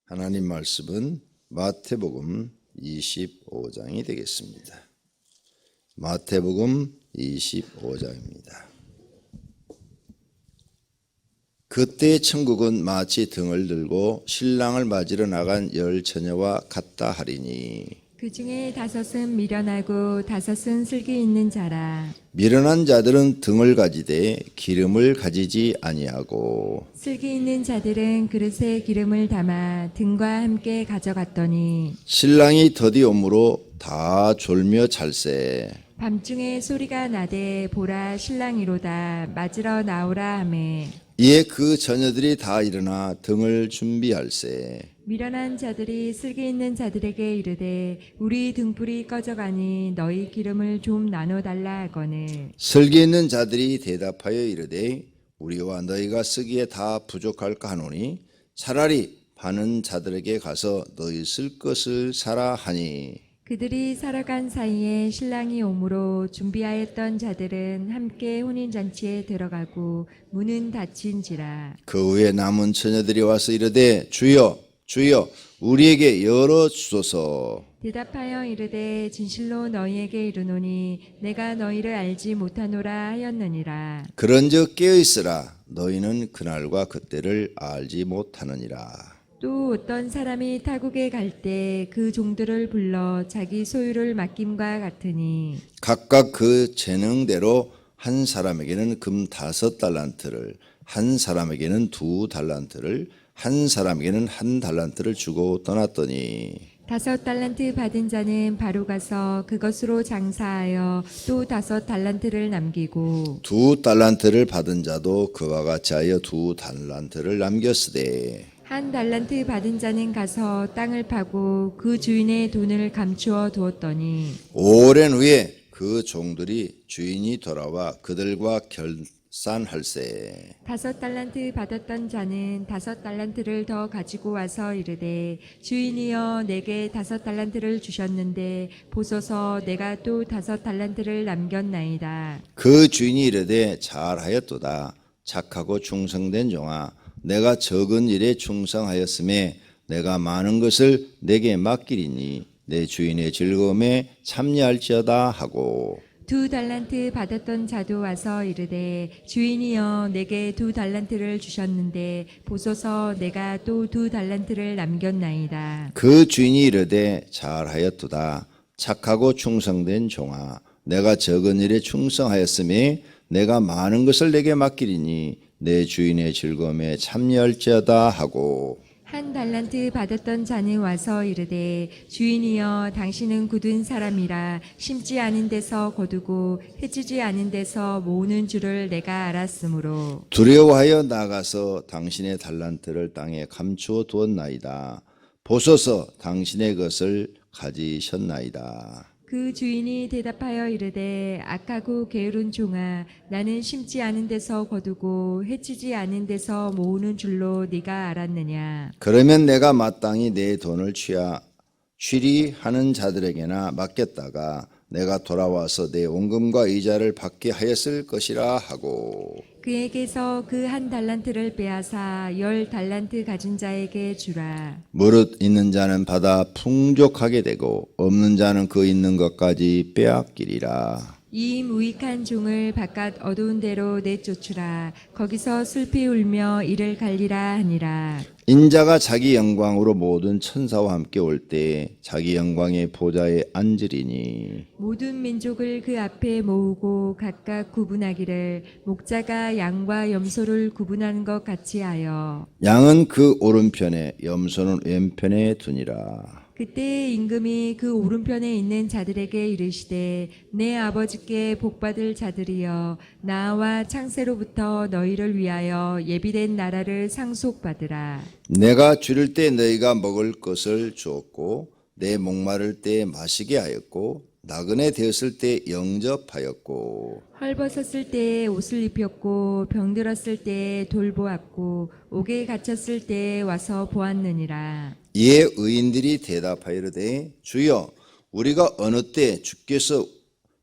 하나님 말씀은 마태복음 25장이 되겠습니다. 마태복음 25장입니다. 그때 천국은 마치 등을 들고 신랑을 맞으러 나간 열 처녀와 같다 하리니 그 중에 5은 미련하고 5은 슬기 있는 자라. 미련한 자들은 등을 가지되 기름을 가지지 아니하고 슬기 있는 자들은 그릇에 기름을 담아 등과 함께 가져갔더니 신랑이 더디 오므로 다 졸며 찰세. 밤중에 소리가 나되 보라 신랑이로다 맞으러 나오라 하매 이에 그 처녀들이 다 일어나 등을 준비할세. 미련한 자들이 슬기 있는 자들에게 이르되 우리 등불이 꺼져가니 너희 기름을 좀 나눠달라 하거늘 슬기 있는 자들이 대답하여 이르되 우리와 너희가 쓰기에 다 부족할까 하노니 차라리 파는 자들에게 가서 너희 쓸 것을 사라 하니 그들이 살아간 사이에 신랑이 오므로 준비하였던 자들은 함께 혼인잔치에 들어가고 문은 닫힌지라. 그 후에 남은 처녀들이 와서 이르되 주여 주여 우리에게 열어 주소서. 대답하여 이르되 진실로 너희에게 이르노니 내가 너희를 알지 못하노라 하였느니라. 그런즉 깨어 있으라 너희는 그날과 그때를 알지 못하느니라. 또 어떤 사람이 타국에 갈 때 그 종들을 불러 자기 소유를 맡김과 같으니 각각 그 재능대로 한 사람에게는 금 5달란트를 한 사람에게는 2달란트를 한 사람에게는 1달란트를 주고 떠났더니 5달란트 받은 자는 바로 가서 그것으로 장사하여 또 5달란트를 남기고 2달란트를 받은 자도 그와 같이 하여 2달란트를 남겼으되 1달란트 받은 자는 가서 땅을 파고 그 주인의 돈을 감추어 두었더니 오랜 후에 그 종들이 주인이 돌아와 그들과 결산할세. 5달란트 받았던 자는 5달란트를 더 가지고 와서 이르되 주인이여 내게 5달란트를 주셨는데 보소서 내가 또 5달란트를 남겼나이다. 그 주인이 이르되 잘하였도다 착하고 충성된 종아 내가 적은 일에 충성하였음에 내가 많은 것을 내게 맡기리니 내 주인의 즐거움에 참여할지어다 하고 2달란트 받았던 자도 와서 이르되 주인이여 내게 2달란트를 주셨는데 보소서 내가 또 2달란트를 남겼나이다. 그 주인이 이르되 잘하였도다 착하고 충성된 종아 내가 적은 일에 충성하였음에 내가 많은 것을 내게 맡기리니 내 주인의 즐거움에 참여할지어다 하고 1달란트 받았던 자는 와서 이르되 주인이여 당신은 굳은 사람이라 심지 않은 데서 거두고 해치지 않은 데서 모으는 줄을 내가 알았으므로 두려워하여 나가서 당신의 달란트를 땅에 감추어 두었나이다. 보소서 당신의 것을 가지셨나이다. 그 주인이 대답하여 이르되 악하고 게으른 종아 나는 심지 않은 데서 거두고 해치지 않은 데서 모으는 줄로 네가 알았느냐. 그러면 내가 마땅히 내 돈을 취리 하는 자들에게나 맡겼다가 내가 돌아와서 내 원금과 이자를 받게 하였을 것이라 하고 그에게서 그 1달란트를 빼앗아 10달란트 가진 자에게 주라. 무릇 있는 자는 받아 풍족하게 되고 없는 자는 그 있는 것까지 빼앗기리라. 이 무익한 종을 바깥 어두운 데로 내쫓으라. 거기서 슬피 울며 이를 갈리라 하니라. 인자가 자기 영광으로 모든 천사와 함께 올 때 자기 영광의 보좌에 앉으리니 모든 민족을 그 앞에 모으고 각각 구분하기를 목자가 양과 염소를 구분하는 것 같이 하여 양은 그 오른편에 염소는 왼편에 두니라. 그때 임금이 그 오른편에 있는 자들에게 이르시되 내 아버지께 복받을 자들이여 나와 창세로부터 너희를 위하여 예비된 나라를 상속받으라. 내가 줄일 때 너희가 먹을 것을 주었고 내 목마를 때 마시게 하였고 나그네 되었을 때 영접하였고 헐벗었을 때 옷을 입혔고 병들었을 때 돌보았고 옥에 갇혔을 때 와서 보았느니라. 이에 의인들이 대답하이르되 주여 우리가 어느 때 주께서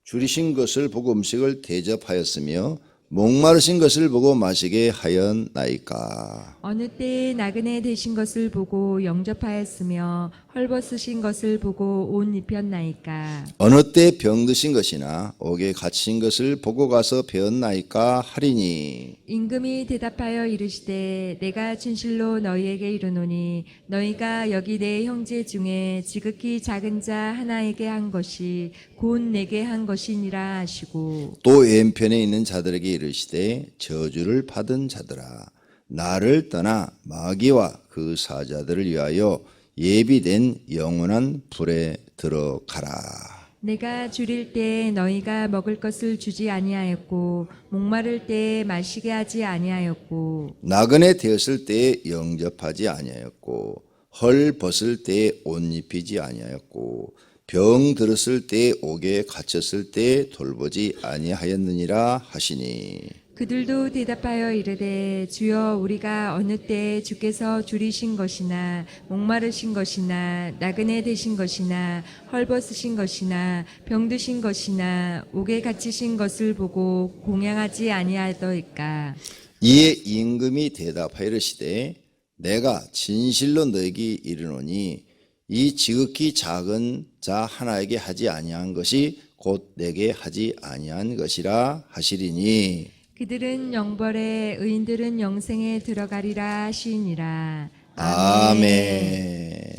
줄이신 것을 보고 음식을 대접하였으며 목마르신 것을 보고 마시게 하였나이까. 어느 때에 나그네 되신 것을 보고 영접하였으며 헐벗으신 것을 보고 옷 입혔나이까. 어느 때 병드신 것이나 옥에 갇힌 것을 보고 가서 배웠나이까 하리니. 임금이 대답하여 이르시되 내가 진실로 너희에게 이르노니 너희가 여기 내 형제 중에 지극히 작은 자 하나에게 한 것이 곧 내게 한 것이니라 하시고 또 왼편에 있는 자들에게 이르시되 저주를 받은 자들아 나를 떠나 마귀와 그 사자들을 위하여 예비된 영원한 불에 들어가라. 내가 줄일 때 너희가 먹을 것을 주지 아니하였고 목마를 때 마시게 하지 아니하였고 나그네 되었을 때에 영접하지 아니하였고 헐 벗을 때에 옷 입히지 아니하였고 병 들었을 때에 옥에 갇혔을 때에 돌보지 아니하였느니라 하시니. 그들도 대답하여 이르되 주여 우리가 어느 때 주께서 줄이신 것이나 목마르신 것이나 나그네 되신 것이나 헐벗으신 것이나 병드신 것이나 옥에 갇히신 것을 보고 공양하지 아니하더이까. 이에 임금이 대답하여 이르시되 내가 진실로 너에게 이르노니 이 지극히 작은 자 하나에게 하지 아니한 것이 곧 내게 하지 아니한 것이라 하시리니. 그들은 영벌에 의인들은 영생에 들어가리라 하시니라. 아멘.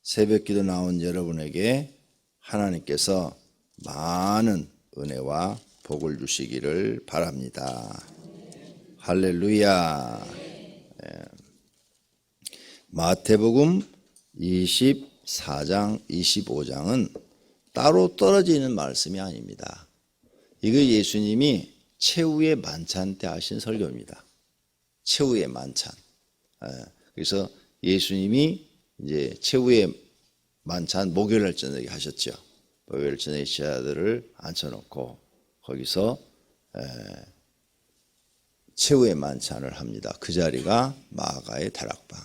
새벽기도 나온 여러분에게 하나님께서 많은 은혜와 복을 주시기를 바랍니다. 할렐루야. 마태복음 24장, 25장은 따로 떨어져 있는 말씀이 아닙니다. 이거 예수님이 최후의 만찬 때 하신 설교입니다. 최후의 만찬. 그래서 예수님이 이제 최후의 만찬 목요일 저녁에 하셨죠. 목요일 저녁에 제자들을 앉혀놓고 거기서 최후의 만찬을 합니다. 그 자리가 마가의 다락방.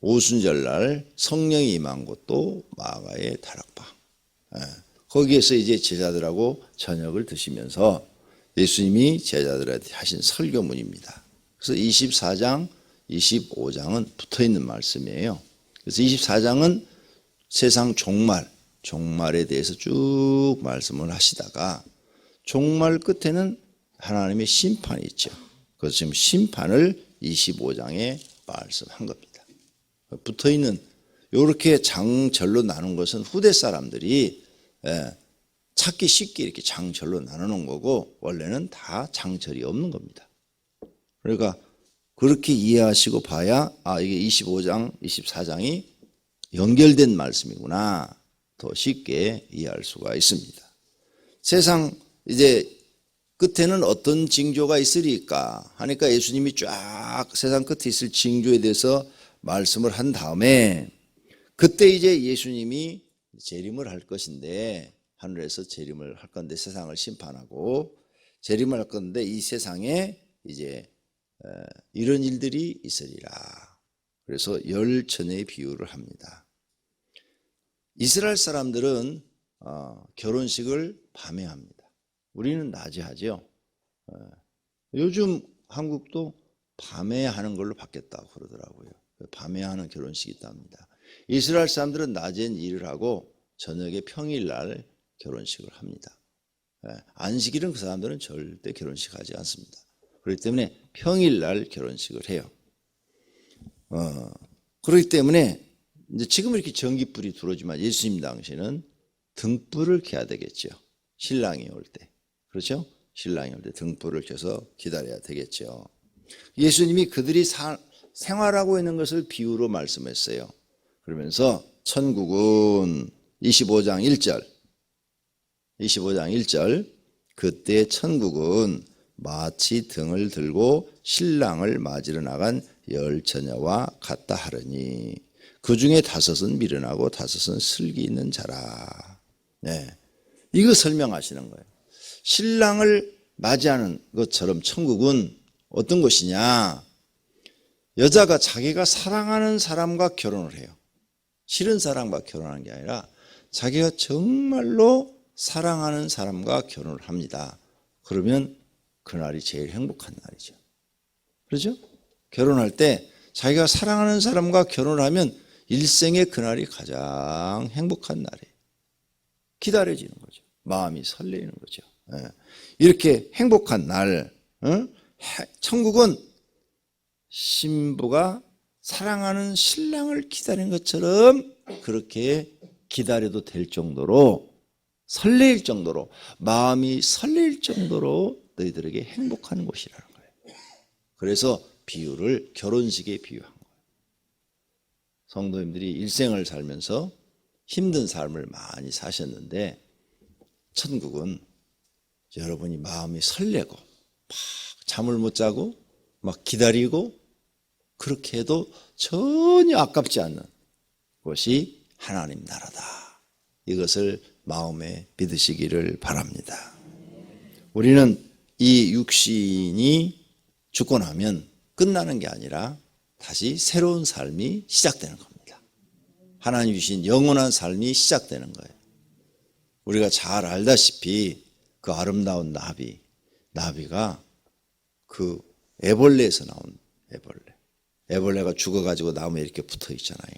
오순절날 성령이 임한 곳도 마가의 다락방. 거기에서 이제 제자들하고 저녁을 드시면서 예수님이 제자들한테 하신 설교문입니다. 그래서 24장, 25장은 붙어 있는 말씀이에요. 그래서 24장은 세상 종말에 대해서 쭉 말씀을 하시다가 종말 끝에는 하나님의 심판이 있죠. 그래서 지금 심판을 25장에 말씀한 겁니다. 붙어 있는 이렇게 장절로 나눈 것은 후대 사람들이 찾기 쉽게 이렇게 장절로 나눠놓은 거고 원래는 다 장절이 없는 겁니다. 그러니까 그렇게 이해하시고 봐야 이게 25장, 24장이 연결된 말씀이구나 더 쉽게 이해할 수가 있습니다. 세상 이제 끝에는 어떤 징조가 있으리까 하니까 예수님이 쫙 세상 끝에 있을 징조에 대해서 말씀을 한 다음에 그때 이제 예수님이 재림을 할 것인데 하늘에서 재림을 할 건데 세상을 심판하고 재림을 할 건데 이 세상에 이제 이런 일들이 있으리라. 그래서 열천의 비유를 합니다. 이스라엘 사람들은 결혼식을 밤에 합니다. 우리는 낮에 하죠. 요즘 한국도 밤에 하는 걸로 바뀌었다고 그러더라고요. 밤에 하는 결혼식이 있답니다. 이스라엘 사람들은 낮엔 일을 하고 저녁에 평일날 결혼식을 합니다. 안식일은 그 사람들은 절대 결혼식 하지 않습니다. 그렇기 때문에 평일날 결혼식을 해요. 그렇기 때문에 이제 지금 이렇게 전기불이 들어오지만 예수님 당시에는 등불을 켜야 되겠죠. 신랑이 올 때. 그렇죠? 신랑이 올 때 등불을 켜서 기다려야 되겠죠. 예수님이 그들이 생활하고 있는 것을 비유로 말씀했어요. 그러면서 천국은 25장 1절 그때 천국은 마치 등을 들고 신랑을 맞으러 나간 열 처녀와 같다 하르니 그 중에 5은 미련하고 5은 슬기 있는 자라. 이거 설명하시는 거예요. 신랑을 맞이하는 것처럼 천국은 어떤 것이냐? 여자가 자기가 사랑하는 사람과 결혼을 해요. 싫은 사람과 결혼하는 게 아니라 자기가 정말로 사랑하는 사람과 결혼을 합니다. 그러면 그날이 제일 행복한 날이죠. 그렇죠? 결혼할 때 자기가 사랑하는 사람과 결혼을 하면 일생의 그날이 가장 행복한 날이에요. 기다려지는 거죠. 마음이 설레는 거죠. 이렇게 행복한 날, 천국은 신부가 사랑하는 신랑을 기다리는 것처럼 그렇게 기다려도 될 정도로, 설레일 정도로, 마음이 설레일 정도로 너희들에게 행복한 곳이라는 거예요. 그래서 비유를 결혼식에 비유한 거예요. 성도님들이 일생을 살면서 힘든 삶을 많이 사셨는데 천국은 여러분이 마음이 설레고 막 잠을 못 자고 막 기다리고 그렇게 해도 전혀 아깝지 않는 곳이 하나님 나라다. 이것을 마음에 믿으시기를 바랍니다. 우리는 이 육신이 죽고 나면 끝나는 게 아니라 다시 새로운 삶이 시작되는 겁니다. 하나님 주신 영원한 삶이 시작되는 거예요. 우리가 잘 알다시피 그 아름다운 나비가 그 애벌레에서 나온 애벌레가 죽어가지고 나무에 이렇게 붙어 있잖아요.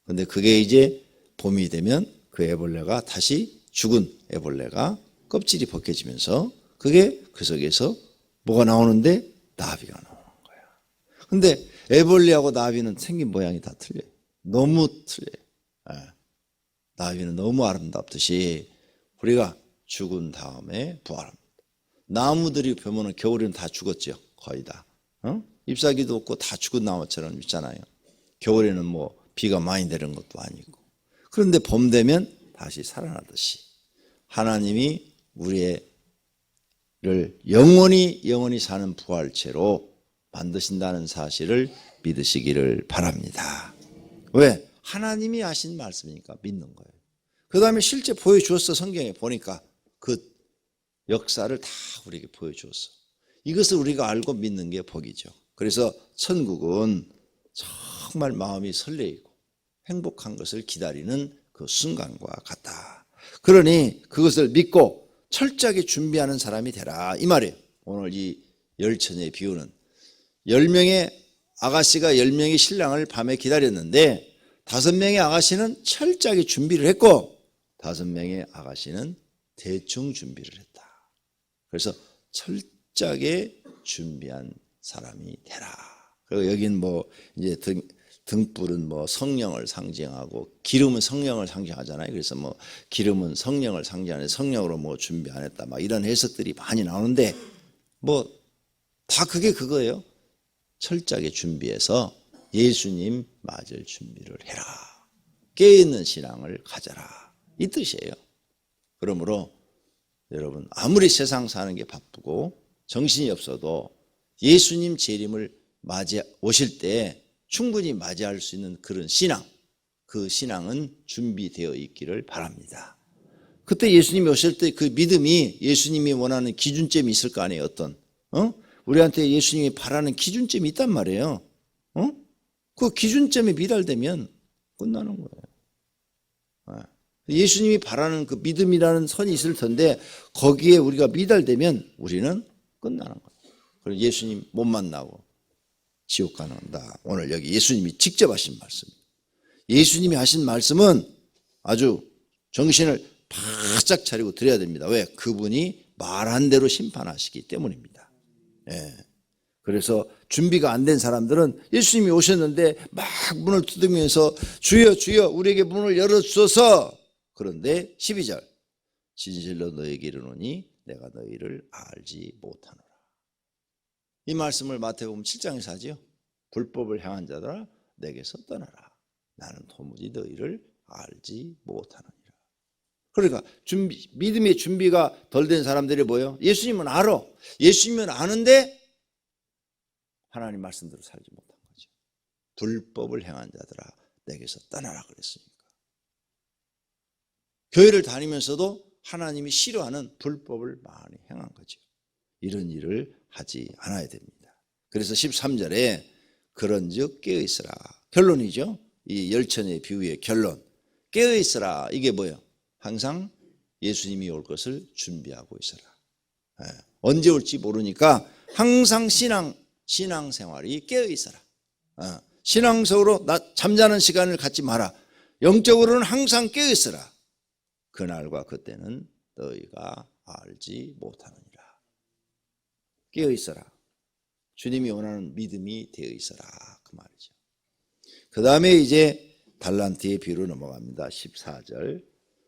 근데 그게 이제 봄이 되면 그 애벌레가 다시 죽은 애벌레가 껍질이 벗겨지면서 그게 그 속에서 뭐가 나오는데 나비가 나오는 거야. 근데 애벌레하고 나비는 생긴 모양이 다 틀려요. 너무 틀려요. 나비는 너무 아름답듯이 우리가 죽은 다음에 부활합니다. 나무들이 보면은 겨울에는 다 죽었죠. 거의 다. 잎사귀도 없고 다 죽은 나무처럼 있잖아요. 겨울에는 뭐 비가 많이 내리는 것도 아니고. 그런데 봄 되면 다시 살아나듯이 하나님이 우리를 영원히 사는 부활체로 만드신다는 사실을 믿으시기를 바랍니다. 왜? 하나님이 하신 말씀이니까 믿는 거예요. 그 다음에 실제 보여주었어. 성경에 보니까 그 역사를 다 우리에게 보여주었어. 이것을 우리가 알고 믿는 게 복이죠. 그래서 천국은 정말 마음이 설레이고 행복한 것을 기다리는 그 순간과 같다. 그러니 그것을 믿고 철저하게 준비하는 사람이 되라 이 말이에요. 오늘 이 열처녀의 비유는 10명의 아가씨가 10명의 신랑을 밤에 기다렸는데 5명의 아가씨는 철저하게 준비를 했고 5명의 아가씨는 대충 준비를 했다. 그래서 철저하게 준비한 사람이 되라. 그리고 여긴 뭐 이제 등불은 뭐 성령을 상징하고 기름은 성령을 상징하잖아요. 그래서 뭐 기름은 성령을 상징하는데 성령으로 뭐 준비 안 했다. 막 이런 해석들이 많이 나오는데 뭐 다 그게 그거예요. 철저하게 준비해서 예수님 맞을 준비를 해라. 깨어있는 신앙을 가져라. 이 뜻이에요. 그러므로 여러분 아무리 세상 사는 게 바쁘고 정신이 없어도 예수님 재림을 맞이 오실 때 충분히 맞이할 수 있는 그런 신앙, 그 신앙은 준비되어 있기를 바랍니다. 그때 예수님이 오실 때 그 믿음이 예수님이 원하는 기준점이 있을 거 아니에요. 어떤 우리한테 예수님이 바라는 기준점이 있단 말이에요. 그 기준점에 미달되면 끝나는 거예요. 예수님이 바라는 그 믿음이라는 선이 있을 텐데 거기에 우리가 미달되면 우리는 끝나는 거예요. 그래서 예수님 못 만나고 지옥 가는다. 오늘 여기 예수님이 직접 하신 말씀. 예수님이 하신 말씀은 아주 정신을 바짝 차리고 드려야 됩니다. 왜? 그분이 말한 대로 심판하시기 때문입니다. 그래서 준비가 안 된 사람들은 예수님이 오셨는데 막 문을 두드리면서 주여 주여 우리에게 문을 열어주소서. 그런데 12절 진실로 너에게 이르노니 내가 너희를 알지 못하노라. 이 말씀을 마태복음 7장에서 하죠. 불법을 행한 자들아 내게서 떠나라. 나는 도무지 너희를 알지 못하느니라. 그러니까 믿음의 준비가 덜 된 사람들이 뭐예요? 예수님은 알아. 예수님은 아는데 하나님 말씀대로 살지 못한 거죠. 불법을 행한 자들아 내게서 떠나라 그랬으니까. 교회를 다니면서도 하나님이 싫어하는 불법을 많이 행한 거죠. 이런 일을 하지 않아야 됩니다. 그래서 13절에 그런즉 깨어있으라. 결론이죠. 이 열처녀의 비유의 결론. 깨어있으라. 이게 뭐예요? 항상 예수님이 올 것을 준비하고 있어라. 언제 올지 모르니까 항상 신앙생활이 깨어 있어라. 신앙적으로 잠자는 시간을 갖지 마라. 영적으로는 항상 깨어 있어라. 그날과 그때는 너희가 알지 못하느니라. 깨어 있어라. 주님이 원하는 믿음이 되어 있어라. 그 말이죠. 그 다음에 이제 달란트의 비유로 넘어갑니다. 14절.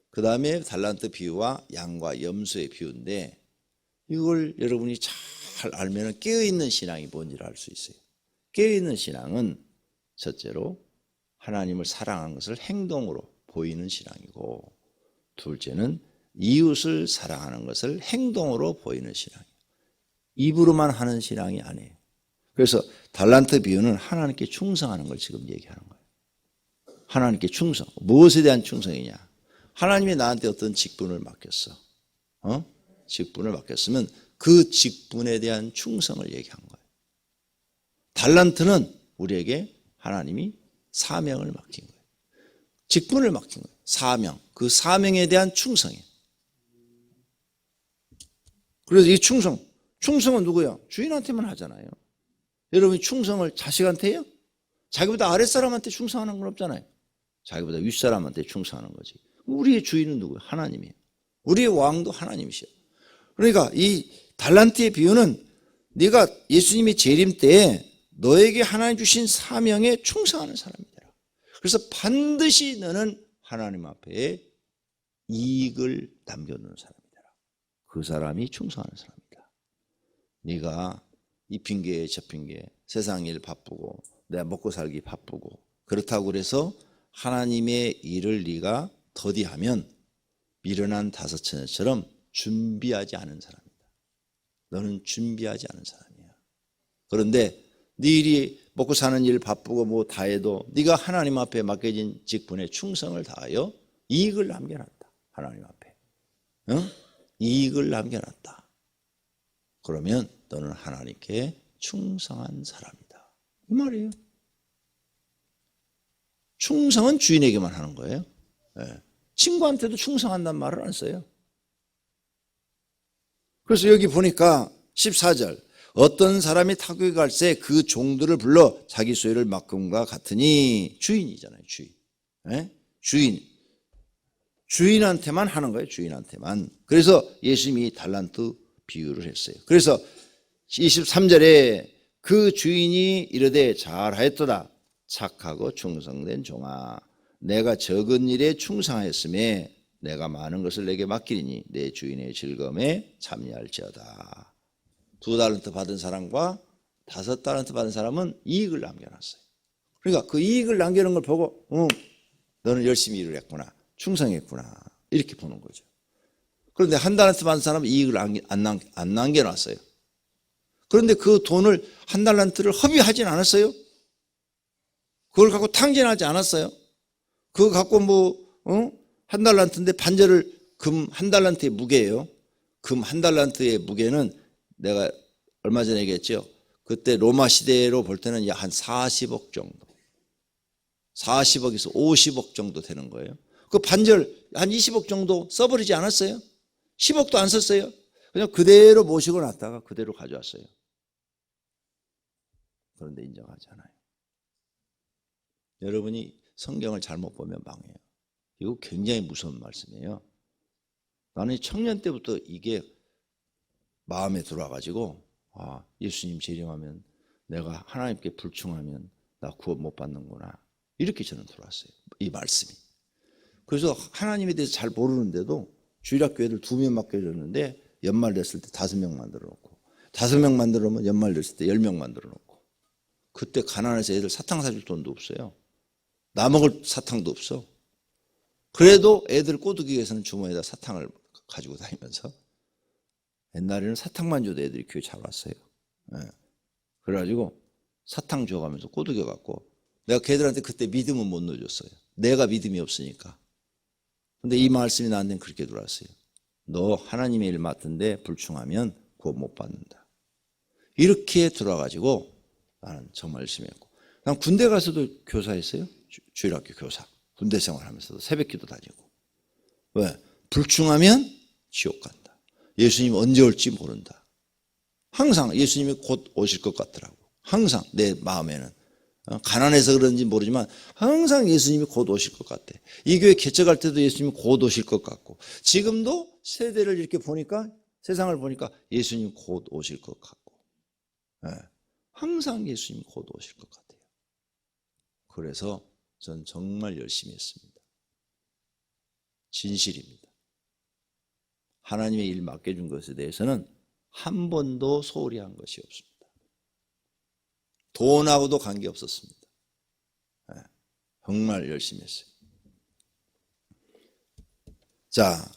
그 다음에 달란트 비유와 양과 염소의 비유인데 이걸 여러분이 잘 알면 깨어있는 신앙이 뭔지를 알 수 있어요. 깨어있는 신앙은 첫째로 하나님을 사랑하는 것을 행동으로 보이는 신앙이고, 둘째는 이웃을 사랑하는 것을 행동으로 보이는 신앙이에요. 입으로만 하는 신앙이 아니에요. 그래서 달란트 비유는 하나님께 충성하는 걸 지금 얘기하는 거예요. 하나님께 충성. 무엇에 대한 충성이냐? 하나님이 나한테 어떤 직분을 맡겼어. 직분을 맡겼으면 그 직분에 대한 충성을 얘기한 거예요. 달란트는 우리에게 하나님이 사명을 맡긴 거예요. 직분을 맡긴 거예요. 사명. 그 사명에 대한 충성이에요. 그래서 이 충성은 누구야? 주인한테만 하잖아요. 여러분이 충성을 자식한테 해요? 자기보다 아랫사람한테 충성하는 건 없잖아요. 자기보다 윗사람한테 충성하는 거지. 우리의 주인은 누구예요? 하나님이에요. 우리의 왕도 하나님이시요. 그러니까 이 달란트의 비유는 네가 예수님이 재림 때에 너에게 하나님 주신 사명에 충성하는 사람이다. 그래서 반드시 너는 하나님 앞에 이익을 남겨두는 사람이다. 그 사람이 충성하는 사람이다. 네가 이 핑계에 저 핑계, 세상 일 바쁘고 내가 먹고 살기 바쁘고 그렇다고 그래서 하나님의 일을 네가 더디하면 미련한 다섯처녀처럼 준비하지 않은 사람이다. 너는 준비하지 않은 사람이야. 그런데 네 일이 먹고 사는 일 바쁘고 뭐 다 해도 네가 하나님 앞에 맡겨진 직분에 충성을 다하여 이익을 남겨놨다. 하나님 앞에. 이익을 남겨놨다. 그러면 너는 하나님께 충성한 사람이다. 이 말이에요. 충성은 주인에게만 하는 거예요. 친구한테도 충성한다는 말을 안 써요. 그래서 여기 보니까 14절 어떤 사람이 타국에 갈새 그 종들을 불러 자기 소유를 맡음과 같으니 주인이잖아요. 주인한테만 하는 거예요. 주인한테만. 그래서 예수님이 달란트 비유를 했어요. 그래서 23절에 그 주인이 이르되 잘하였도다. 착하고 충성된 종아, 내가 적은 일에 충성하였음에 내가 많은 것을 내게 맡기리니 내 주인의 즐거움에 참여할지어다. 2달란트 받은 사람과 5달란트 받은 사람은 이익을 남겨놨어요. 그러니까 그 이익을 남겨놓은 걸 보고 너는 열심히 일을 했구나, 충성했구나, 이렇게 보는 거죠. 그런데 1달란트 받은 사람은 이익을 안 남겨놨어요. 그런데 그 돈을 1달란트를 허비하진 않았어요. 그걸 갖고 탕진하지 않았어요. 그거 갖고 1달란트인데 반절을 금 1달란트의 무게예요. 금 1달란트의 무게는 내가 얼마 전에 얘기했죠. 그때 로마 시대로 볼 때는 한 40억 정도. 40억에서 50억 정도 되는 거예요. 그 반절 한 20억 정도 써버리지 않았어요? 10억도 안 썼어요. 그냥 그대로 모시고 놨다가 그대로 가져왔어요. 그런데 인정하지 않아요. 여러분이 성경을 잘못 보면 망해요. 이거 굉장히 무서운 말씀이에요. 나는 청년 때부터 이게 마음에 들어와가지고 예수님 재림하면 내가 하나님께 불충하면 나 구원 못 받는구나, 이렇게 저는 들어왔어요. 이 말씀이. 그래서 하나님에 대해서 잘 모르는데도 주일학교 애들 2명 맡겨줬는데 연말 됐을 때 5명 만들어 놓고, 5명 만들어 놓으면 연말 됐을 때 10명 만들어 놓고, 그때 가난해서 애들 사탕 사줄 돈도 없어요. 나 먹을 사탕도 없어. 그래도 애들 꼬드기 위해서는 주머니에다 사탕을 가지고 다니면서, 옛날에는 사탕만 줘도 애들이 교회 잘 왔어요. 그래가지고 사탕 줘가면서 꼬드겨갖고, 내가 걔들한테 그때 믿음은 못 넣어줬어요. 내가 믿음이 없으니까. 근데 이 말씀이 나한테는 그렇게 들어왔어요. 너 하나님의 일 맡은데 불충하면 구원 못 받는다. 이렇게 들어와가지고 나는 정말 열심히 했고, 난 군대 가서도 교사했어요. 주일학교 교사. 군대 생활하면서도 새벽기도 다니고. 왜? 불충하면 지옥 간다. 예수님 언제 올지 모른다. 항상 예수님이 곧 오실 것 같더라고. 항상 내 마음에는. 가난해서 그런지 모르지만 항상 예수님이 곧 오실 것 같아. 이 교회 개척할 때도 예수님이 곧 오실 것 같고, 지금도 세대를 이렇게 보니까, 세상을 보니까 예수님 곧 오실 것 같고, 항상 예수님이 곧 오실 것 같아요. 그래서 전 정말 열심히 했습니다. 진실입니다. 하나님의 일 맡겨준 것에 대해서는 한 번도 소홀히 한 것이 없습니다. 돈하고도 관계없었습니다. 정말 열심히 했어요. 자,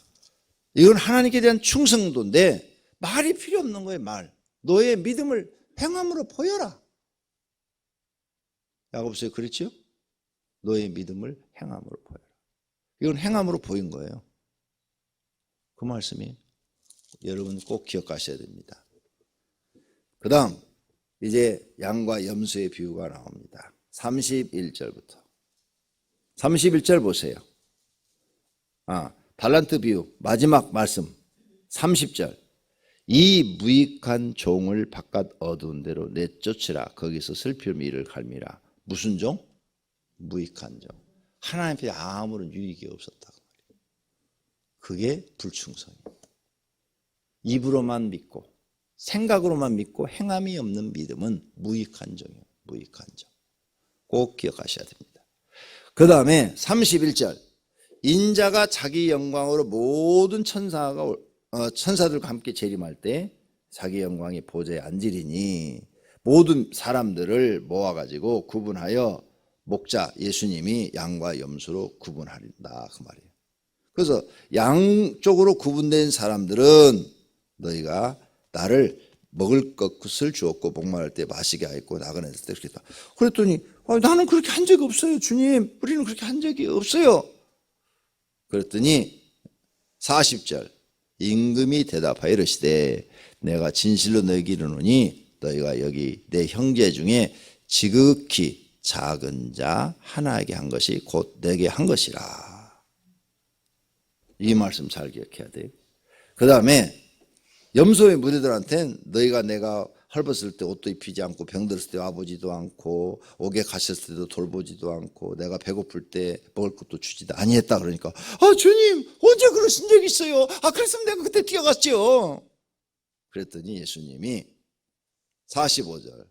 이건 하나님께 대한 충성도인데 말이 필요 없는 거예요. 말. 너의 믿음을 행함으로 보여라. 야고보서에 그랬죠? 너의 믿음을 행함으로 보여라. 이건 행함으로 보인 거예요. 그 말씀이 여러분 꼭 기억하셔야 됩니다. 그 다음 이제 양과 염소의 비유가 나옵니다. 31절부터 31절 보세요. 달란트 비유 마지막 말씀 30절. 이 무익한 종을 바깥 어두운 데로 내쫓으라. 거기서 슬픔의 이를 갈미라. 무슨 종? 무익한 종. 하나님 앞에 아무런 유익이 없었다고 말이에요. 그게 불충성이에요. 입으로만 믿고 생각으로만 믿고 행함이 없는 믿음은 무익한 종이에요. 무익한 종. 꼭 기억하셔야 됩니다. 그 다음에 31절. 인자가 자기 영광으로 모든 천사들과 함께 재림할 때 자기 영광이 보좌에 앉으리니 모든 사람들을 모아가지고 구분하여 목자 예수님이 양과 염소로 구분하린다 그 말이에요. 그래서 양쪽으로 구분된 사람들은 너희가 나를 먹을 것을 주었고 목마를 때 마시게 하였고 나그네했을 때 그렇게 했다. 그랬더니 나는 그렇게 한 적이 없어요. 주님, 우리는 그렇게 한 적이 없어요. 그랬더니 40절. 임금이 대답하여 이르시되 내가 진실로 너희에게 이르노니 너희가 여기 내 형제 중에 지극히 작은 자 하나에게 한 것이 곧 내게 한 것이라. 이 말씀 잘 기억해야 돼요. 그 다음에 염소의 무리들한테는 너희가 내가 헐벗을 때 옷도 입히지 않고 병들었을 때 와보지도 않고 옥에 갇혔을 때도 돌보지도 않고 내가 배고플 때 먹을 것도 주지도 아니했다. 그러니까 주님 언제 그러신 적 있어요? 그랬으면 내가 그때 뛰어갔죠. 그랬더니 예수님이 45절.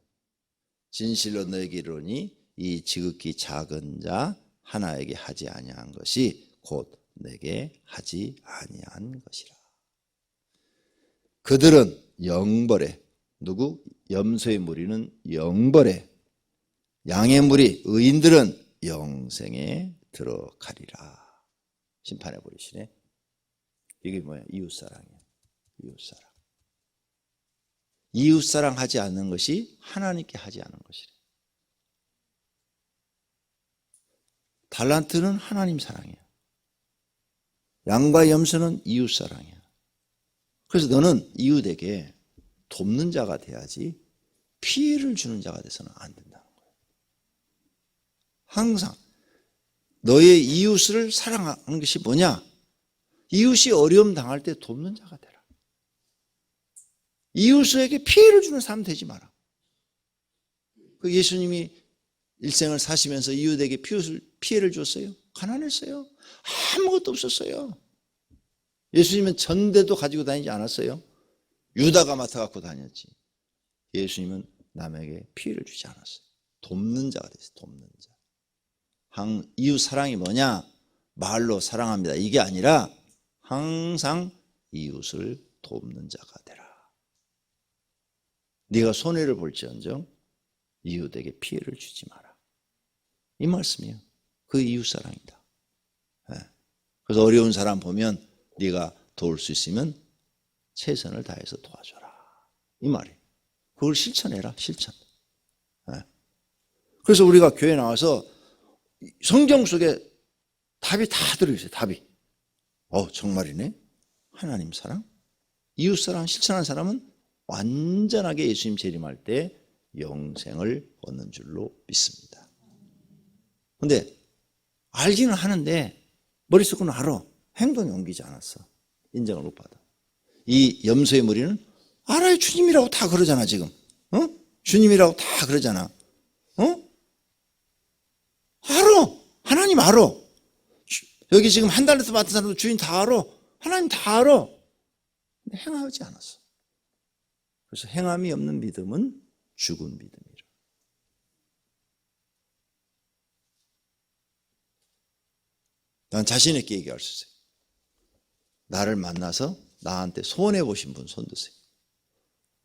진실로 너에게 이르노니 이 지극히 작은 자 하나에게 하지 아니한 것이 곧 내게 하지 아니한 것이라. 그들은 영벌에, 누구? 염소의 무리는 영벌에, 양의 무리 의인들은 영생에 들어가리라. 심판해 버리시네. 이게 뭐야? 이웃사랑이야. 이웃사랑. 이웃사랑 하지 않는 것이 하나님께 하지 않은 것이래. 달란트는 하나님 사랑이야. 양과 염소는 이웃사랑이야. 그래서 너는 이웃에게 돕는 자가 돼야지 피해를 주는 자가 돼서는 안 된다는 거예요. 항상 너의 이웃을 사랑하는 것이 뭐냐? 이웃이 어려움 당할 때 돕는 자가 되라. 이웃에게 피해를 주는 사람 되지 마라. 그 예수님이 일생을 사시면서 이웃에게 피해를 줬어요? 가난했어요. 아무것도 없었어요. 예수님은 전대도 가지고 다니지 않았어요. 유다가 맡아갖고 다녔지. 예수님은 남에게 피해를 주지 않았어요. 돕는 자가 됐어요. 돕는 자. 이웃 사랑이 뭐냐? 말로 사랑합니다. 이게 아니라 항상 이웃을 돕는 자가 되라. 네가 손해를 볼지언정 이웃에게 피해를 주지 마라. 이 말씀이에요. 그 이웃 사랑이다. 그래서 어려운 사람 보면 네가 도울 수 있으면 최선을 다해서 도와줘라. 이 말이에요. 그걸 실천해라. 실천. 그래서 우리가 교회 나와서 성경 속에 답이 다 들어있어요. 답이. 정말이네. 하나님 사랑, 이웃 사랑 실천한 사람은 완전하게 예수님 재림할 때 영생을 얻는 줄로 믿습니다. 근데 알기는 하는데 머릿속은 알아. 행동에 옮기지 않았어. 인정을 못 받아. 이 염소의 머리는 알아요. 주님이라고 다 그러잖아 지금. 주님이라고 다 그러잖아. 알아. 하나님 알아. 여기 지금 한 달에서 맡은 사람도 주인 다 알아. 하나님 다 알아. 근데 행하지 않았어. 그래서 행함이 없는 믿음은 죽은 믿음이라. 난 자신 있게 얘기할 수 있어요. 나를 만나서 나한테 손해 보신 분 손 드세요.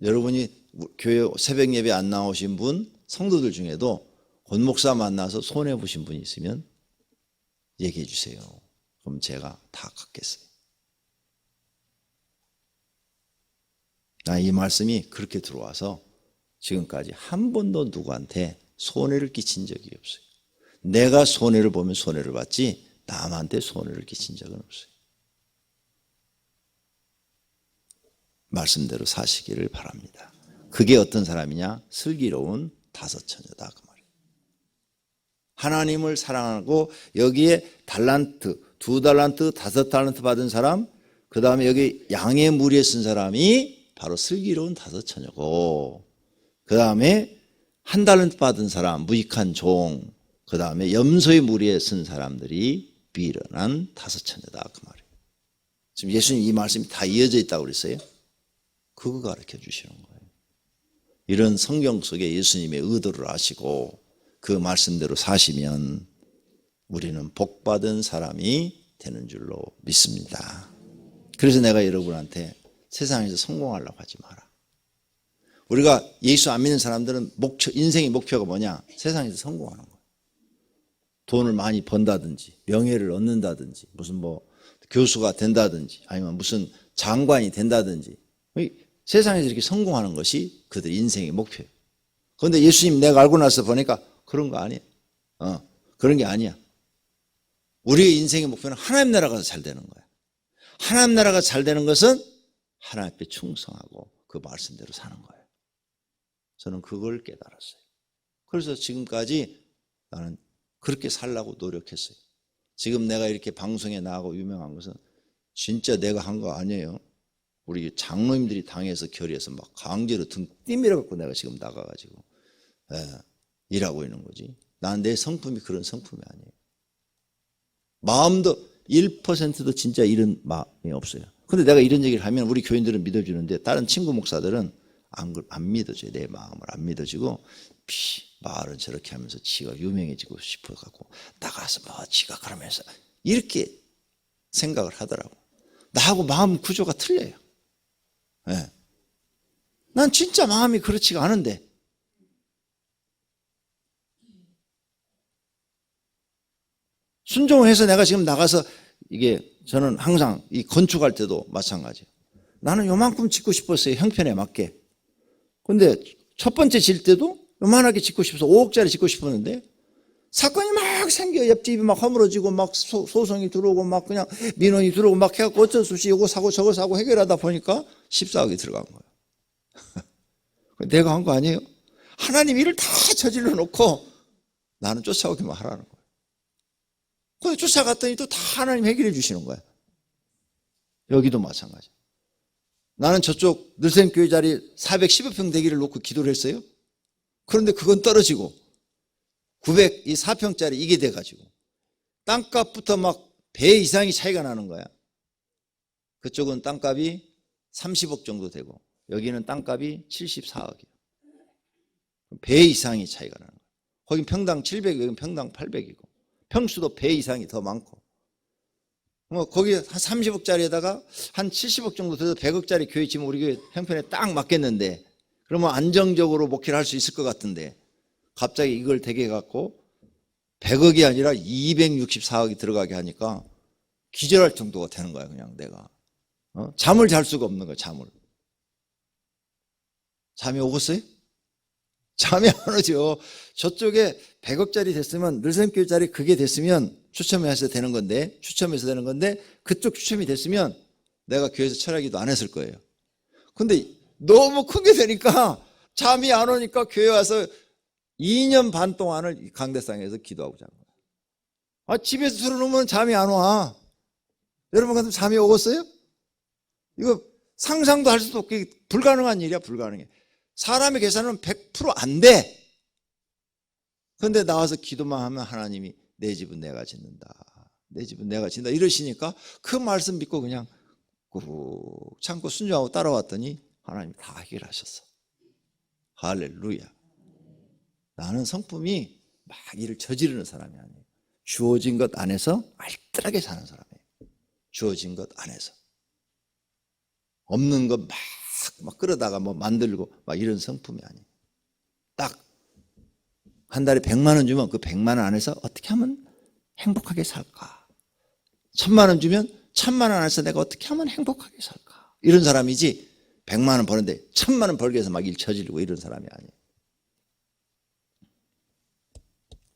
여러분이 교회 새벽 예배 안 나오신 분 성도들 중에도 권 목사 만나서 손해 보신 분이 있으면 얘기해 주세요. 그럼 제가 다 갚겠어요. 나 이 말씀이 그렇게 들어와서 지금까지 한 번도 누구한테 손해를 끼친 적이 없어요. 내가 손해를 보면 손해를 받지 남한테 손해를 끼친 적은 없어요. 말씀대로 사시기를 바랍니다. 그게 어떤 사람이냐? 슬기로운 다섯 처녀다 그 말이에요. 하나님을 사랑하고 여기에 달란트, 2달란트, 5달란트 받은 사람, 그 다음에 여기 양의 무리에 쓴 사람이 바로 슬기로운 다섯 처녀고, 그 다음에 1달란트 받은 사람, 무익한 종, 그 다음에 염소의 무리에 쓴 사람들이 미련한 다섯 처녀다 그 말이에요. 지금 예수님 이 말씀이 다 이어져 있다고 그랬어요. 그거 가르쳐 주시는 거예요. 이런 성경 속에 예수님의 의도를 아시고 그 말씀대로 사시면 우리는 복받은 사람이 되는 줄로 믿습니다. 그래서 내가 여러분한테 세상에서 성공하려고 하지 마라. 우리가 예수 안 믿는 사람들은 인생의 목표가 뭐냐? 세상에서 성공하는 거예요. 돈을 많이 번다든지 명예를 얻는다든지 무슨 뭐 교수가 된다든지 아니면 무슨 장관이 된다든지 세상에서 이렇게 성공하는 것이 그들 인생의 목표예요. 그런데 예수님 내가 알고 나서 보니까 그런 거 아니에요. 그런 게 아니야. 우리의 인생의 목표는 하나님 나라가 잘 되는 거야. 하나님 나라가 잘 되는 것은 하나님 앞에 충성하고 그 말씀대로 사는 거예요. 저는 그걸 깨달았어요. 그래서 지금까지 나는 그렇게 살라고 노력했어요. 지금 내가 이렇게 방송에 나가고 유명한 것은 진짜 내가 한 거 아니에요. 우리 장로님들이 당해서 결의해서 막 강제로 등 띠밀어 갖고 내가 지금 나가가지고 일하고 있는 거지. 난 내 성품이 그런 성품이 아니에요. 마음도 1%도 진짜 이런 마음이 없어요. 근데 내가 이런 얘기를 하면 우리 교인들은 믿어주는데 다른 친구 목사들은 안 믿어줘요. 내 마음을 안 믿어주고 말은 저렇게 하면서 지가 유명해지고 싶어갖고 나가서 뭐 지가 그러면서 이렇게 생각을 하더라고. 나하고 마음 구조가 틀려요. 네. 난 진짜 마음이 그렇지가 않은데 순종을 해서 내가 지금 나가서 이게 저는 항상 이 건축할 때도 마찬가지예요. 나는 요만큼 짓고 싶었어요. 형편에 맞게. 근데 첫 번째 질 때도 요만하게 짓고 싶어서 5억짜리 짓고 싶었는데 사건이 막 생겨. 옆집이 막 허물어지고 막 소송이 들어오고 막 그냥 민원이 들어오고 막 해갖고 어쩔 수 없이 이거 사고 저거 사고 해결하다 보니까 14억이 들어간 거예요. 내가 한 거 아니에요? 하나님 일을 다 저질러 놓고 나는 쫓아오기만 하라는 거예요. 근데 쫓아갔더니 또 다 하나님 해결해 주시는 거예요. 여기도 마찬가지. 나는 저쪽 늘샘교회 자리 415평 되기를 놓고 기도를 했어요. 그런데 그건 떨어지고 904평짜리 이게 돼가지고 땅값부터 막 배 이상이 차이가 나는 거야. 그쪽은 땅값이 30억 정도 되고 여기는 땅값이 74억이에요. 배 이상이 차이가 나는 거야. 거긴 평당 700, 여기는 평당 800이고 평수도 배 이상이 더 많고 뭐 거기 한 30억짜리에다가 한 70억 정도 돼서 100억짜리 교회 지금 우리 교회 형편에 딱 맞겠는데 그러면 안정적으로 목회를 할 수 있을 것 같은데 갑자기 이걸 되게 해갖고 100억이 아니라 264억이 들어가게 하니까 기절할 정도가 되는 거야. 그냥 내가 잠을 잘 수가 없는 거야. 잠이 오겠어요? 잠이 안 오죠. 저쪽에 100억짜리 됐으면 늘샘교회짜리 그게 됐으면 추첨해서 되는 건데 그쪽 추첨이 됐으면 내가 교회에서 철학기도 안 했을 거예요. 근데 너무 크게 되니까 잠이 안 오니까 교회 와서 2년 반 동안을 강대상에서 기도하고 잔 거야. 집에서 틀어놓으면 잠이 안 와. 여러분 같으면 잠이 오겠어요? 이거 상상도 할 수도 없고 불가능한 일이야. 불가능해. 사람의 계산은 100% 안 돼. 그런데 나와서 기도만 하면 하나님이 내 집은 내가 짓는다, 내 집은 내가 짓는다 이러시니까 그 말씀 믿고 그냥 꾹 참고 순종하고 따라왔더니 하나님이 다 해결하셨어. 할렐루야. 나는 성품이 막 일을 저지르는 사람이 아니에요. 주어진 것 안에서 알뜰하게 사는 사람이에요. 주어진 것 안에서. 없는 것 막 끌어다가 뭐 만들고 막 이런 성품이 아니에요. 딱 한 달에 100만 원 주면 그 100만 원 안에서 어떻게 하면 행복하게 살까? 1000만 원 주면 1000만 원 안에서 내가 어떻게 하면 행복하게 살까? 이런 사람이지 100만 원 버는데 1000만 원 벌기 위해서 막 일 저지르고 이런 사람이 아니에요.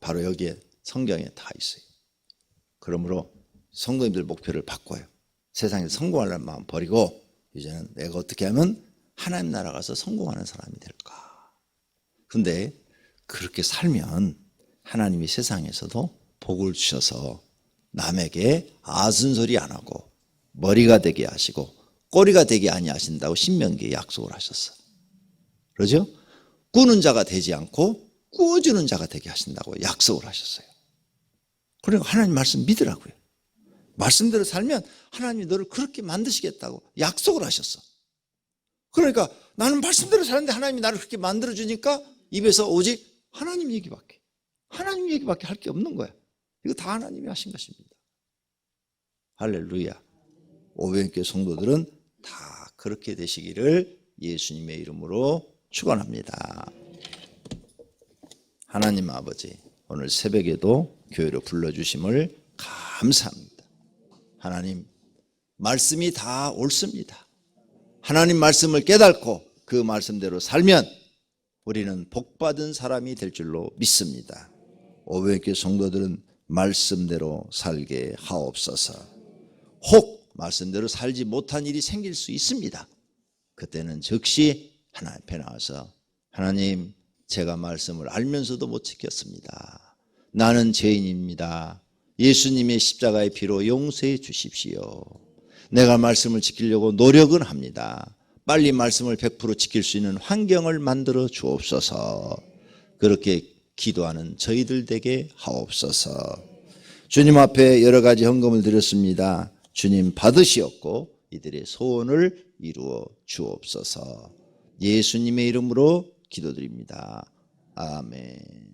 바로 여기에 성경에 다 있어요. 그러므로 성도님들 목표를 바꿔요. 세상에서 성공하려는 마음 버리고 이제는 내가 어떻게 하면 하나님 나라 가서 성공하는 사람이 될까? 근데 그렇게 살면 하나님이 세상에서도 복을 주셔서 남에게 아순소리 안 하고 머리가 되게 하시고 꼬리가 되게 아니하신다고 신명기에 약속을 하셨어. 그러죠? 꾸는 자가 되지 않고 꾸어주는 자가 되게 하신다고 약속을 하셨어요. 그러니까 하나님 말씀 믿으라고요. 말씀대로 살면 하나님이 너를 그렇게 만드시겠다고 약속을 하셨어. 그러니까 나는 말씀대로 사는데 하나님이 나를 그렇게 만들어주니까 입에서 오직 하나님 얘기밖에 할 게 없는 거야. 이거 다 하나님이 하신 것입니다. 할렐루야. 오병교회 성도들은 다 그렇게 되시기를 예수님의 이름으로 축원합니다. 하나님 아버지, 오늘 새벽에도 교회로 불러주심을 감사합니다. 하나님, 말씀이 다 옳습니다. 하나님 말씀을 깨닫고 그 말씀대로 살면 우리는 복받은 사람이 될 줄로 믿습니다. 오병교회 성도들은 말씀대로 살게 하옵소서. 혹 말씀대로 살지 못한 일이 생길 수 있습니다. 그때는 즉시 하나님 앞에 나와서 하나님, 제가 말씀을 알면서도 못 지켰습니다. 나는 죄인입니다. 예수님의 십자가의 피로 용서해 주십시오. 내가 말씀을 지키려고 노력은 합니다. 빨리 말씀을 100% 지킬 수 있는 환경을 만들어 주옵소서. 그렇게 기도하는 저희들 되게 하옵소서. 주님 앞에 여러 가지 헌금을 드렸습니다. 주님 받으시옵고 이들의 소원을 이루어 주옵소서. 예수님의 이름으로 기도드립니다. 아멘.